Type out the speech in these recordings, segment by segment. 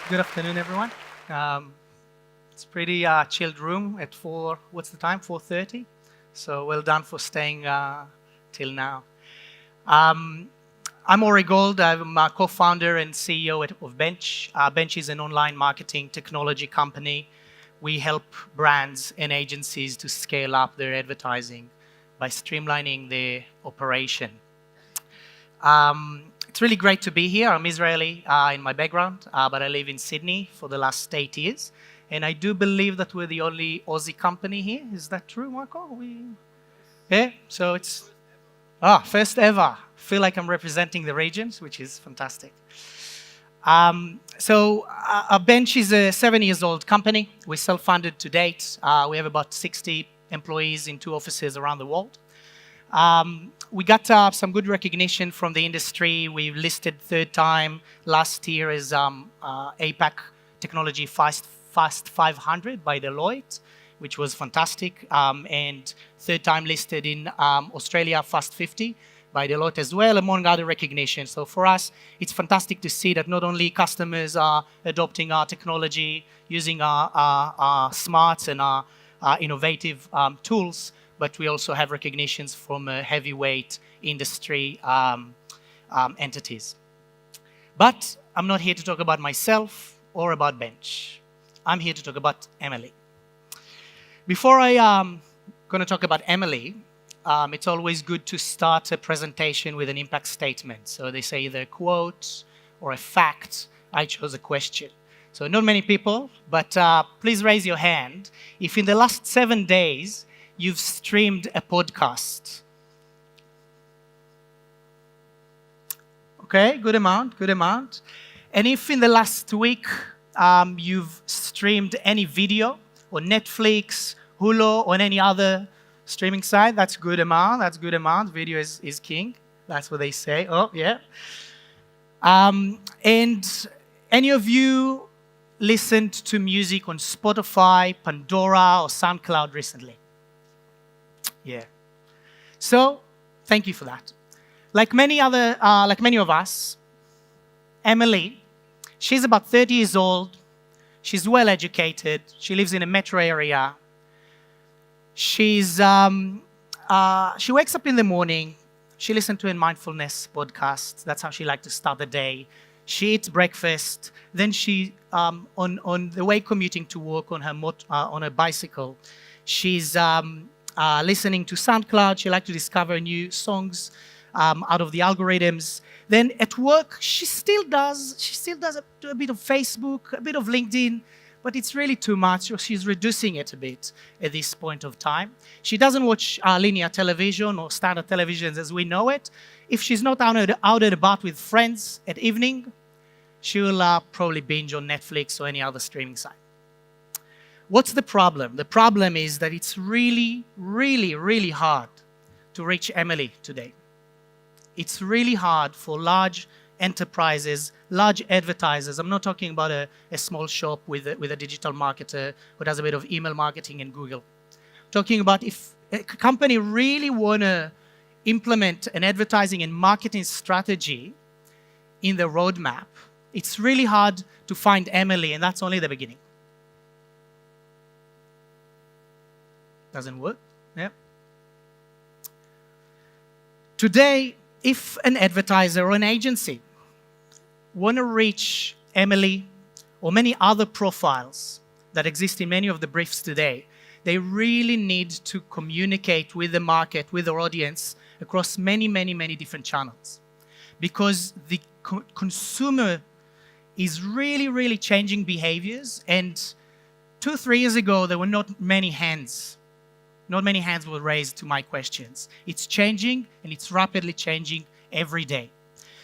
Good afternoon, everyone. Um, it's pretty chilled room at 4, what's the time? 4:30. So well done for staying till now. Um, I'm Ori Gold. I'm a co-founder and CEO of Bench. Bench is an online marketing technology company. We help brands and agencies to scale up their advertising by streamlining their operation. It's really great to be here. I'm Israeli in my background, but I live in Sydney for the last 8 years. And I do believe that we're the only Aussie company here. Is that true, Marco? Yeah, so it's first ever. Feel like I'm representing the regions, which is fantastic. Our Bench is a 7 years old company. We're self-funded to date. We have about 60 employees in 2 offices around the world. We got some good recognition from the industry. We listed third time last year as APAC Technology Fast 500 by Deloitte, which was fantastic, and third time listed in Australia Fast 50 by Deloitte as well, among other recognitions. So for us, it's fantastic to see that not only customers are adopting our technology, using our smarts and our innovative tools, but we also have recognitions from heavyweight industry entities. But I'm not here to talk about myself or about Bench. I'm here to talk about Emily. Before I going to talk about Emily, it's always good to start a presentation with an impact statement. So they say either a quote or a fact. I chose a question. So not many people, but please raise your hand if in the last 7 days you've streamed a podcast. Okay, good amount, good amount. And if in the last week you've streamed any video on Netflix, Hulu, or any other streaming site, that's good amount, that's good amount. Video is king, that's what they say. Oh, yeah. And any of you listened to music on Spotify, Pandora, or SoundCloud recently? Yeah. So, thank you for that. Like many of us, Emily, she's about 30 years old. She's well educated. She lives in a metro area. She wakes up in the morning. She listens to a mindfulness podcast. That's how she likes to start the day. She eats breakfast. Then she, on the way commuting to work on her bicycle, she's listening to SoundCloud. She likes to discover new songs out of the algorithms. Then at work, she still does a bit of Facebook, a bit of LinkedIn, but it's really too much. So she's reducing it a bit at this point of time. She doesn't watch linear television or standard televisions as we know it. If she's not out and about with friends at evening, she will probably binge on Netflix or any other streaming site. What's the problem? The problem is that it's really, really, really hard to reach Emily today. It's really hard for large enterprises, large advertisers. I'm not talking about a small shop with a digital marketer who does a bit of email marketing and Google. I'm talking about if a company really want to implement an advertising and marketing strategy in the roadmap, it's really hard to find Emily, and that's only the beginning. Doesn't work? Yeah. Today, if an advertiser or an agency want to reach Emily or many other profiles that exist in many of the briefs today, they really need to communicate with the market, with their audience, across many, many, many different channels. Because the consumer is really, really changing behaviors. And 2-3 years ago, there were not many hands were raised to my questions. It's changing, and it's rapidly changing every day.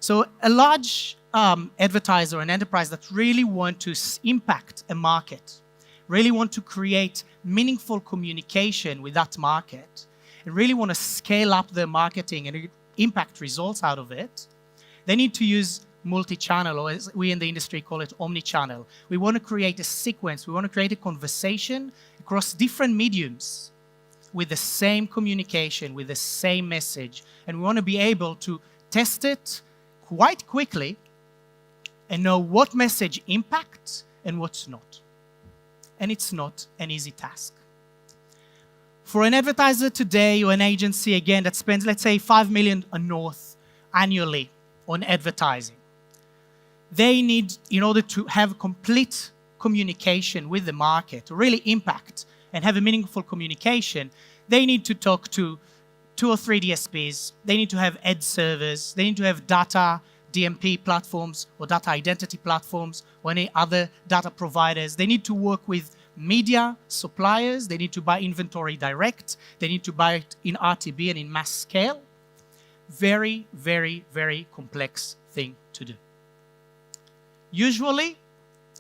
So a large advertiser, an enterprise that really want to impact a market, really want to create meaningful communication with that market, and really want to scale up their marketing and impact results out of it, they need to use multi-channel, or as we in the industry call it, omni-channel. We want to create a sequence. We want to create a conversation across different mediums with the same communication, with the same message. And we want to be able to test it quite quickly and know what message impacts and what's not. And it's not an easy task. For an advertiser today or an agency, again, that spends, let's say, 5 million and north annually on advertising, they need, in order to have complete communication with the market, to really impact and have a meaningful communication, they need to talk to 2 or 3 DSPs, they need to have ad servers, they need to have data DMP platforms or data identity platforms or any other data providers. They need to work with media suppliers, they need to buy inventory direct, they need to buy it in RTB and in mass scale. Very, very, very complex thing to do. Usually,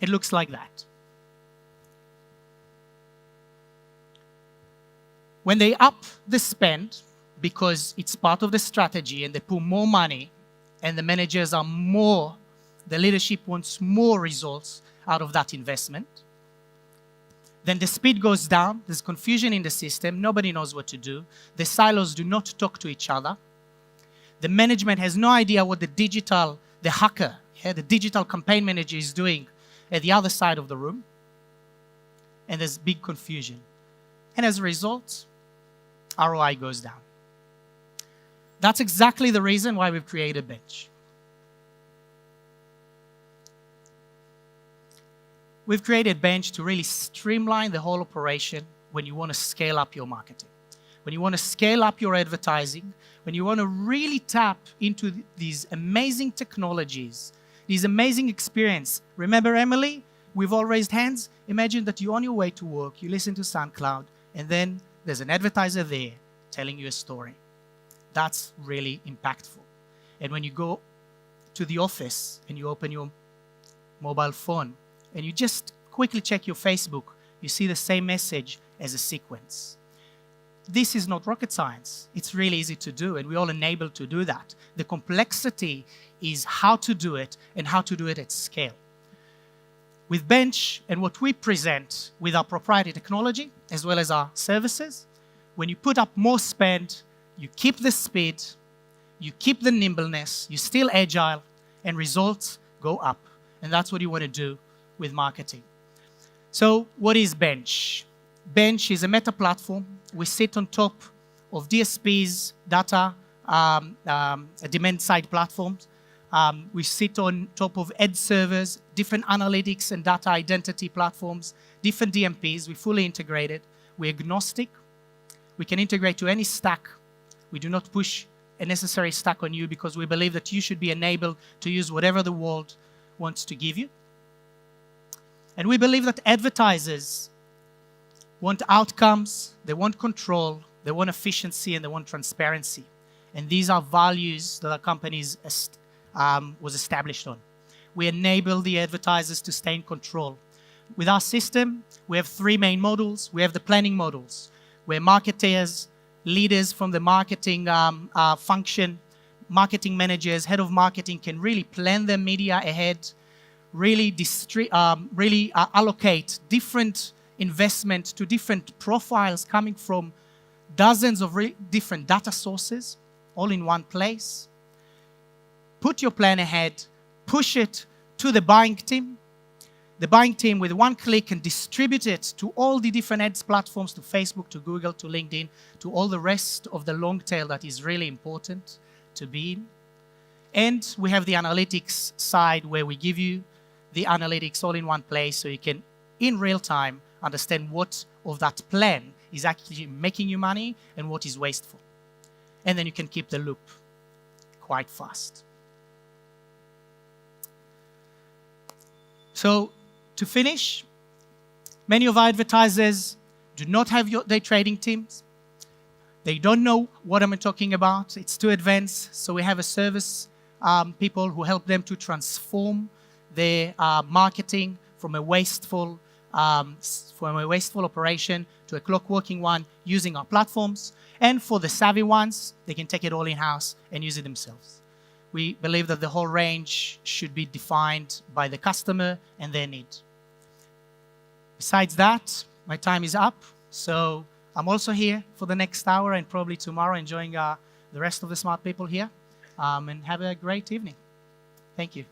it looks like that. When they up the spend, because it's part of the strategy and they put more money and the managers are more, the leadership wants more results out of that investment, then the speed goes down, there's confusion in the system, nobody knows what to do, the silos do not talk to each other, the management has no idea what the hacker, the digital campaign manager is doing at the other side of the room, and there's big confusion. And as a result, ROI goes down. That's exactly the reason why we've created Bench. We've created Bench to really streamline the whole operation when you want to scale up your marketing, when you want to scale up your advertising, when you want to really tap into these amazing technologies, these amazing experience. Remember, Emily, we've all raised hands. Imagine that you're on your way to work, you listen to SoundCloud, and then there's an advertiser there telling you a story. That's really impactful. And when you go to the office and you open your mobile phone and you just quickly check your Facebook, you see the same message as a sequence. This is not rocket science. It's really easy to do, and we're all enabled to do that. The complexity is how to do it and how to do it at scale. With Bench and what we present with our proprietary technology, as well as our services, when you put up more spend, you keep the speed, you keep the nimbleness, you're still agile, and results go up. And that's what you want to do with marketing. So what is Bench? Bench is a meta platform. We sit on top of DSPs, data, demand-side platforms. We sit on top of ad servers, different analytics and data identity platforms, different DMPs. We're fully integrated. We're agnostic. We can integrate to any stack. We do not push a necessary stack on you because we believe that you should be enabled to use whatever the world wants to give you. And we believe that advertisers want outcomes, they want control, they want efficiency, and they want transparency. And these are values that our companies was established on. We enable the advertisers to stay in control. With our system, we have 3 main models. We have the planning models, where marketers, leaders from the marketing function, marketing managers, head of marketing can really plan their media ahead, really allocate different investment to different profiles coming from dozens of different data sources, all in one place. Put your plan ahead, push it to the buying team. The buying team, with one click, can distribute it to all the different ads platforms, to Facebook, to Google, to LinkedIn, to all the rest of the long tail that is really important to be in. And we have the analytics side, where we give you the analytics all in one place, so you can, in real time, understand what of that plan is actually making you money and what is wasteful. And then you can keep the loop quite fast. So, to finish, many of our advertisers do not have their trading teams. They don't know what I'm talking about. It's too advanced. So we have a service people who help them to transform their marketing from a wasteful operation to a clock-working one using our platforms. And for the savvy ones, they can take it all in-house and use it themselves. We believe that the whole range should be defined by the customer and their need. Besides that, my time is up. So I'm also here for the next hour and probably tomorrow, enjoying the rest of the smart people here. And have a great evening. Thank you.